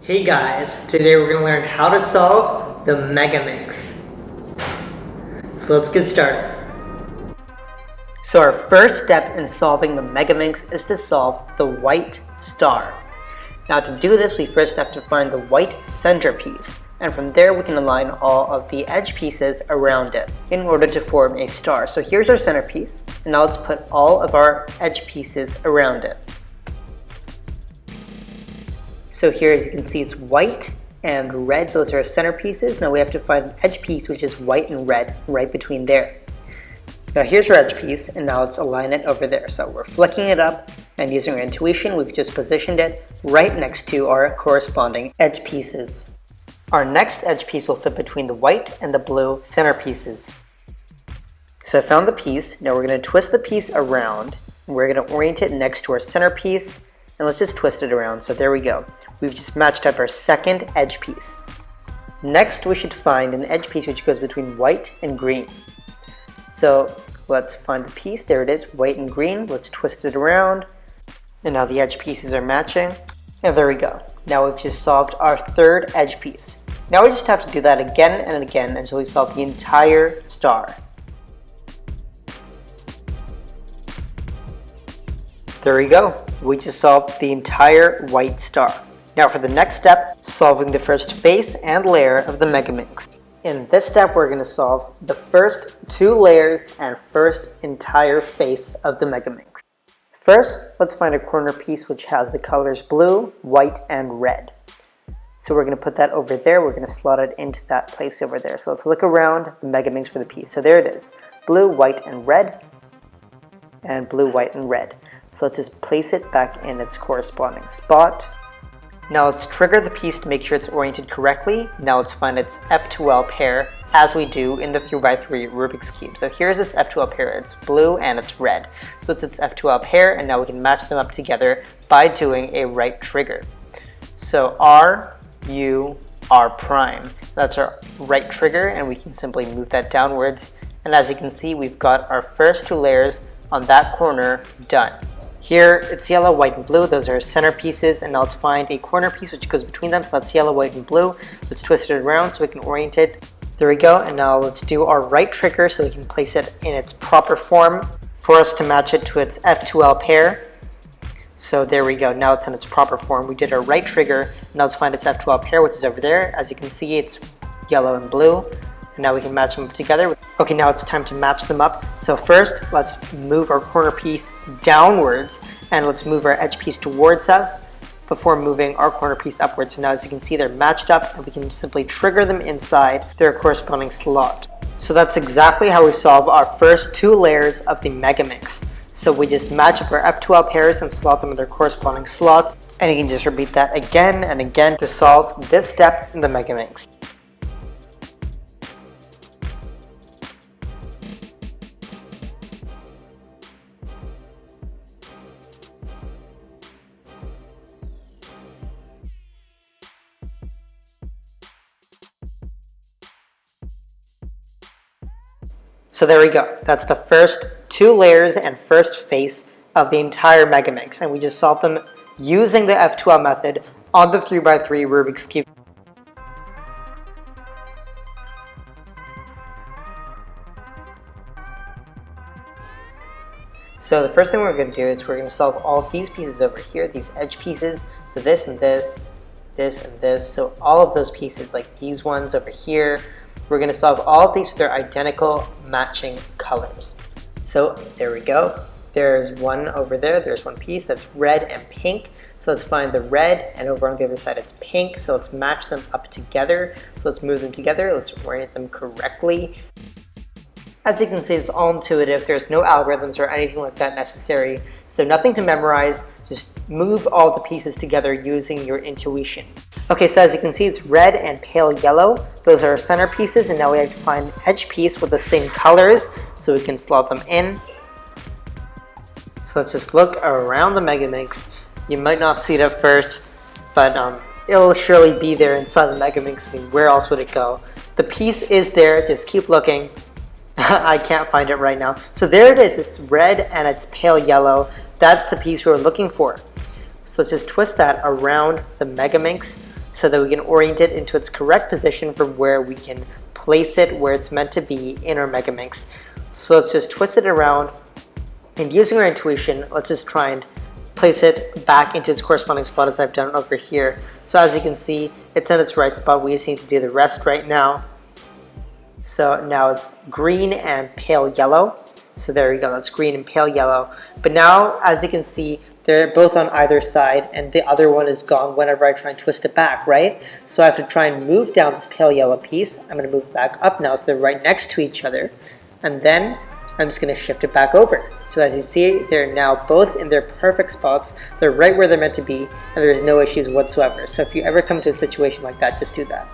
Hey guys, today we're going to learn how to solve the Megaminx. So let's get started. So our first step in solving the Megaminx is to solve the white star. Now to do this, we first have to find the white centerpiece, and from there we can align all of the edge pieces around it in order to form a star. So here's our centerpiece, and now let's put all of our edge pieces around it. So here, as you can see, it's white and red. Those are our centerpieces. Now we have to find an edge piece which is white and red right between there. Now here's our edge piece, and now let's align it over there. So we're flicking it up, and using our intuition, we've just positioned it right next to our corresponding edge pieces. Our next edge piece will fit between the white and the blue centerpieces. So I found the piece. Now we're going to twist the piece around, and we're going to orient it next to our centerpiece. And let's just twist it around. So there we go. We've just matched up our second edge piece. Next, we should find an edge piece which goes between white and green. So let's find the piece. There it is, white and green. Let's twist it around. And now the edge pieces are matching. And there we go. Now we've just solved our third edge piece. Now we just have to do that again and again until we solve the entire star. There we go. We just solved the entire white star. Now for the next step, solving the first face and layer of the Megaminx. In this step, we're going to solve the first two layers and first entire face of the Megaminx. First, let's find a corner piece which has the colors blue, white, and red. So we're going to put that over there. We're going to slot it into that place over there. So let's look around the Megaminx for the piece. So there it is, blue, white, and red, and blue, white, and red. So let's just place it back in its corresponding spot. Now let's trigger the piece to make sure it's oriented correctly. Now let's find its F2L pair as we do in the 3x3 Rubik's Cube. So here's this F2L pair. It's blue and it's red. So it's its F2L pair, and now we can match them up together by doing a right trigger. So R, U, R prime. That's our right trigger, and we can simply move that downwards. And as you can see, we've got our first two layers on that corner done. Here, it's yellow, white, and blue. Those are centerpieces, and now let's find a corner piece which goes between them. So that's yellow, white, and blue. Let's twist it around so we can orient it. There we go, and now let's do our right trigger so we can place it in its proper form for us to match it to its F2L pair. So there we go, now it's in its proper form. We did our right trigger. Now let's find its F2L pair, which is over there. As you can see, it's yellow and blue. And now we can match them up together. Okay, now it's time to match them up. So first, let's move our corner piece downwards, and let's move our edge piece towards us before moving our corner piece upwards. So now as you can see, they're matched up, and we can simply trigger them inside their corresponding slot. So that's exactly how we solve our first two layers of the Megaminx. So we just match up our F2L pairs and slot them in their corresponding slots. And you can just repeat that again and again to solve this step in the Megaminx. So there we go. That's the first two layers and first face of the entire Megaminx, and we just solved them using the F2L method on the 3x3 Rubik's Cube. So the first thing we're going to do is we're going to solve all of these pieces over here, these edge pieces. So this and this, this and this. So all of those pieces, like these ones over here, we're going to solve all of these with their identical matching colors. So there we go. There's one over there. There's one piece that's red and pink. So let's find the red, and over on the other side it's pink. So let's match them up together. So let's move them together. Let's orient them correctly. As you can see, it's all intuitive. There's no algorithms or anything like that necessary. So nothing to memorize. Just move all the pieces together using your intuition. Okay, so as you can see, it's red and pale yellow. Those are our center pieces, and now we have to find an edge piece with the same colors so we can slot them in. So let's just look around the Megaminx. You might not see it at first, but it'll surely be there inside the Megaminx. I mean, where else would it go? The piece is there, just keep looking. I can't find it right now. So there it is, it's red and it's pale yellow. That's the piece we're looking for. So let's just twist that around the Megaminx so that we can orient it into its correct position from where we can place it where it's meant to be in our Megaminx. So let's just twist it around, and using our intuition, let's just try and place it back into its corresponding spot as I've done over here. So as you can see, it's in its right spot. We just need to do the rest right now. So now it's green and pale yellow. So there we go, that's green and pale yellow. But now, as you can see, they're both on either side, and the other one is gone whenever I try and twist it back, right? So I have to try and move down this pale yellow piece. I'm going to move back up now so they're right next to each other. And then I'm just going to shift it back over. So as you see, they're now both in their perfect spots. They're right where they're meant to be, and there's no issues whatsoever. So if you ever come to a situation like that, just do that.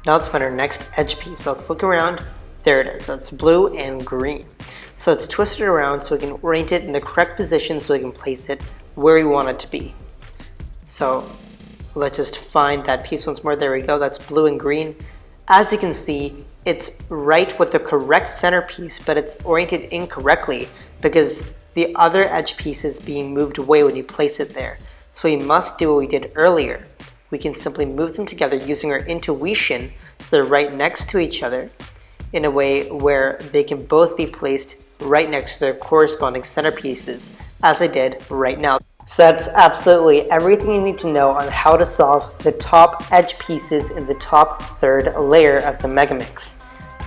Now let's find our next edge piece. So let's look around. There it is. So it's blue and green. So let's twist it around so we can orient it in the correct position so we can place it where we want it to be. So let's just find that piece once more. There we go. That's blue and green. As you can see, it's right with the correct centerpiece, but it's oriented incorrectly because the other edge piece is being moved away when you place it there. So we must do what we did earlier. We can simply move them together using our intuition so they're right next to each other in a way where they can both be placed right next to their corresponding centerpieces, as I did right now. So that's absolutely everything you need to know on how to solve the top edge pieces in the top third layer of the Megaminx.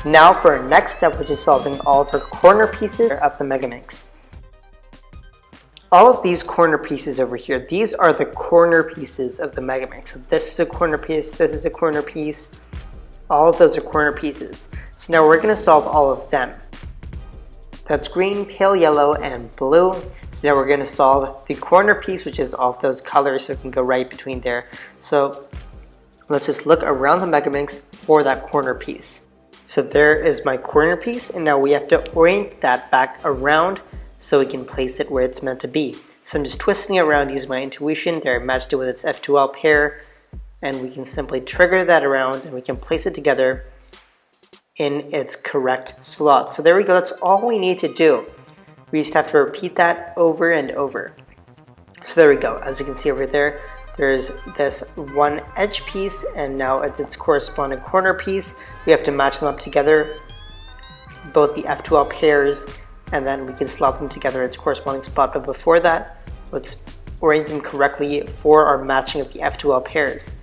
Now for our next step, which is solving all of our corner pieces of the Megaminx. All of these corner pieces over here, these are the corner pieces of the Megaminx. So this is a corner piece, this is a corner piece, all of those are corner pieces. So now we're going to solve all of them. That's green, pale yellow, and blue. So now we're going to solve the corner piece, which is all of those colors, so it can go right between there. So let's just look around the Megaminx for that corner piece. So there is my corner piece, and now we have to orient that back around so we can place it where it's meant to be. So I'm just twisting it around using my intuition. There I matched it with its F2L pair, and we can simply trigger that around and we can place it together in its correct slot. So there we go, that's all we need to do. We just have to repeat that over and over. So there we go, as you can see over there, there's this one edge piece, and now it's its corresponding corner piece. We have to match them up together, both the F2L pairs, and then we can slot them together in its corresponding spot. But before that, let's orient them correctly for our matching of the F2L pairs.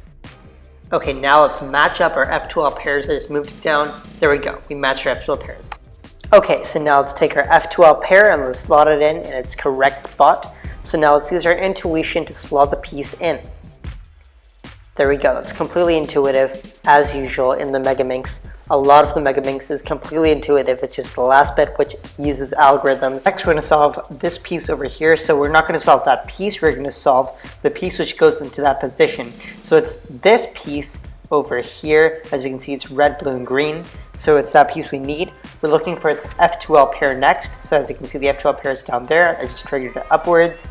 Okay, now let's match up our F2L pairs. I just moved it down. There we go. We matched our F2L pairs. Okay, so now let's take our F2L pair and let's slot it in its correct spot. So now let's use our intuition to slot the piece in. There we go. That's completely intuitive, as usual in the Megaminx. A lot of the Megaminx is completely intuitive. It's just the last bit which uses algorithms. Next, we're going to solve this piece over here. So we're not going to solve that piece. We're going to solve the piece which goes into that position. So it's this piece over here. As you can see, it's red, blue, and green. So it's that piece we need. We're looking for its F2L pair next. So as you can see, the F2L pair is down there. I just triggered it upwards.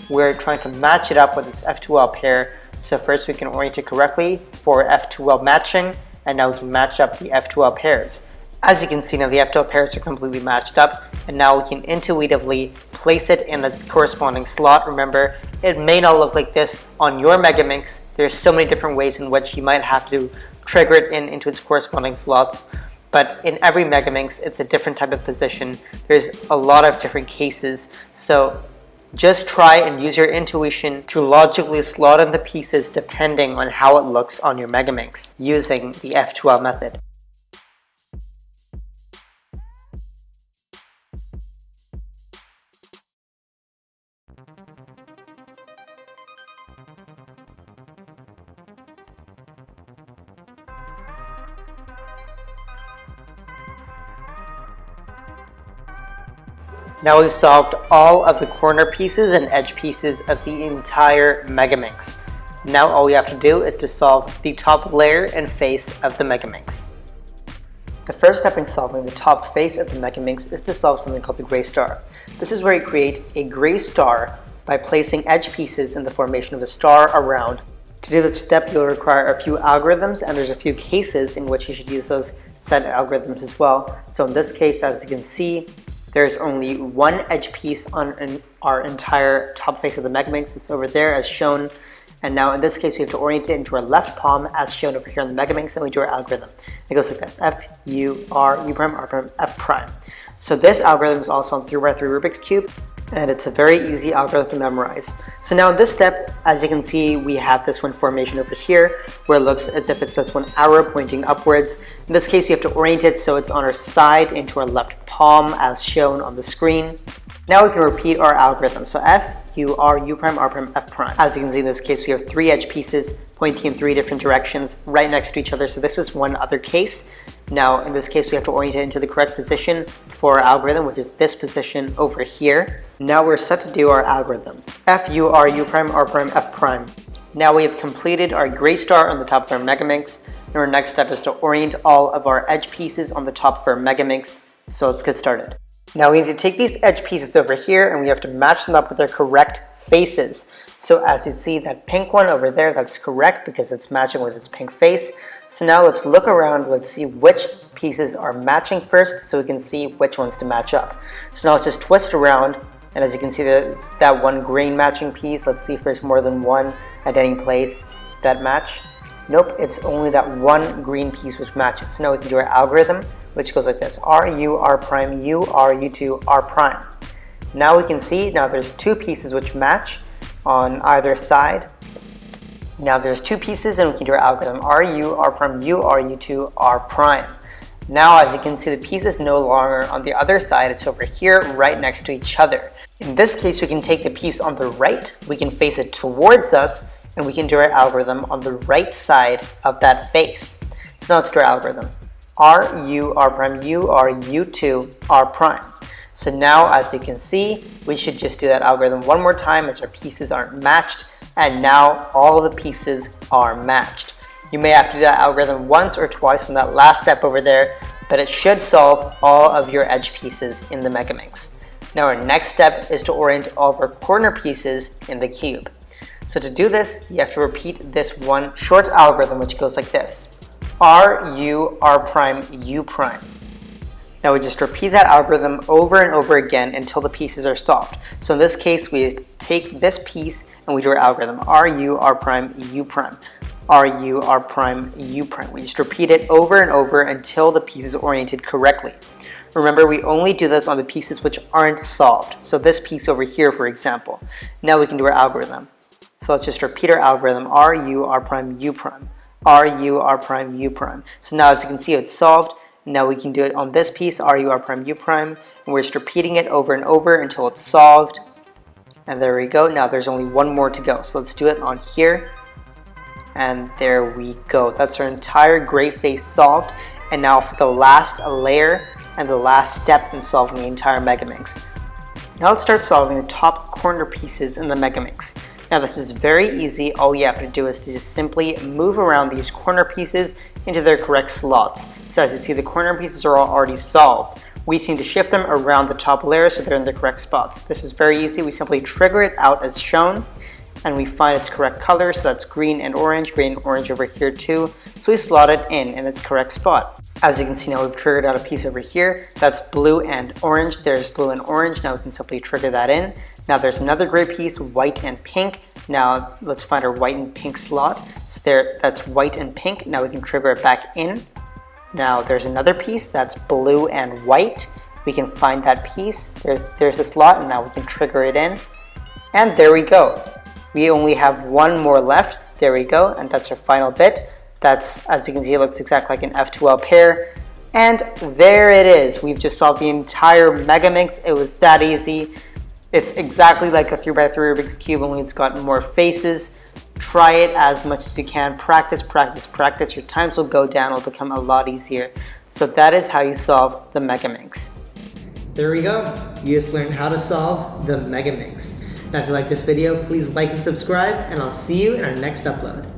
We're trying to match it up with its F2L pair. So first we can orient it correctly for F2L matching. And now we can match up the F2L pairs. As you can see now, the F2L pairs are completely matched up, and now we can intuitively place it in its corresponding slot. Remember, it may not look like this on your Megaminx. There's so many different ways in which you might have to trigger it into its corresponding slots, but in every Megaminx, it's a different type of position. There's a lot of different cases, so just try and use your intuition to logically slot in the pieces depending on how it looks on your Megaminx using the F2L method. Now we've solved all of the corner pieces and edge pieces of the entire Megaminx. Now all we have to do is to solve the top layer and face of the Megaminx. The first step in solving the top face of the Megaminx is to solve something called the gray star. This is where you create a gray star by placing edge pieces in the formation of a star around. To do this step, you'll require a few algorithms, and there's a few cases in which you should use those set algorithms as well. So in this case, as you can see, there's only one edge piece on our entire top face of the Megaminx. It's over there as shown. And now in this case, we have to orient it into our left palm as shown over here on the Megaminx, and we do our algorithm. It goes like this: F, U, R, U prime, R prime, F prime. So this algorithm is also on 3x3 Rubik's Cube, and it's a very easy algorithm to memorize. So now in this step, as you can see, we have this one formation over here where it looks as if it's this one arrow pointing upwards. In this case, we have to orient it so it's on our side into our left palm as shown on the screen. Now we can repeat our algorithm. So F, U, R, U prime, R prime, F prime. As you can see in this case, we have 3 edge pieces pointing in 3 different directions right next to each other. So this is one other case. Now in this case, we have to orient it into the correct position for our algorithm, which is this position over here. Now we're set to do our algorithm. F, U, R, U prime, R prime, F prime. Now we have completed our gray star on the top of our Megaminx. And our next step is to orient all of our edge pieces on the top of our Megaminx. So let's get started. Now we need to take these edge pieces over here and we have to match them up with their correct faces. So as you see, that pink one over there, that's correct because it's matching with its pink face. So now let's look around, let's see which pieces are matching first so we can see which ones to match up. So now let's just twist around, and as you can see that one green matching piece, let's see if there's more than one at any place that match. Nope, it's only that one green piece which matches. So now we can do our algorithm, which goes like this: R, U, R prime, U, R, U2, R prime. Now we can see, now there's 2 pieces which match on either side. Now there's 2 pieces and we can do our algorithm: R, U, R prime, U, R, U2, R prime. Now as you can see, the piece is no longer on the other side, it's over here right next to each other. In this case, we can take the piece on the right, we can face it towards us, and we can do our algorithm on the right side of that face. So now let's do our algorithm. R, U, R prime, U, R, U2, R prime. So now as you can see, we should just do that algorithm one more time as our pieces aren't matched, and now all the pieces are matched. You may have to do that algorithm once or twice from that last step over there, but it should solve all of your edge pieces in the Megaminx. Now our next step is to orient all of our corner pieces in the cube. So to do this, you have to repeat this one short algorithm, which goes like this: R, U, R prime, U prime. Now we just repeat that algorithm over and over again until the pieces are solved. So in this case, we take this piece and we do our algorithm: R, U, R prime, U prime. R, U, R prime, U prime. We just repeat it over and over until the piece is oriented correctly. Remember, we only do this on the pieces which aren't solved. So this piece over here, for example. Now we can do our algorithm. So let's just repeat our algorithm: R, U, R prime, U prime. R, U, R prime, U prime. So now as you can see, it's solved. Now we can do it on this piece: R, U, R prime, U prime. And we're just repeating it over and over until it's solved. And there we go. Now there's only one more to go. So let's do it on here. And there we go. That's our entire gray face solved. And now for the last layer and the last step in solving the entire Megaminx. Now let's start solving the top corner pieces in the Megaminx. Now this is very easy. All you have to do is to just simply move around these corner pieces into their correct slots. So as you see, the corner pieces are all already solved. We just need to shift them around the top layer so they're in the correct spots. This is very easy. We simply trigger it out as shown, and we find its correct color. So that's green and orange over here too. So we slot it in its correct spot. As you can see, now we've triggered out a piece over here. That's blue and orange. There's blue and orange. Now we can simply trigger that in. Now there's another gray piece, white and pink. Now let's find our white and pink slot. So there, that's white and pink. Now we can trigger it back in. Now there's another piece that's blue and white. We can find that piece. There's a slot, and now we can trigger it in. And there we go. We only have one more left. There we go, and that's our final bit. That's, as you can see, it looks exactly like an F2L pair. And there it is. We've just solved the entire Megaminx. It was that easy. It's exactly like a 3x3 Rubik's Cube, only it's got more faces. Try it as much as you can. Practice, practice, practice. Your times will go down. It'll become a lot easier. So that is how you solve the Megaminx. There we go. You just learned how to solve the Megaminx. Now if you like this video, please like and subscribe, and I'll see you in our next upload.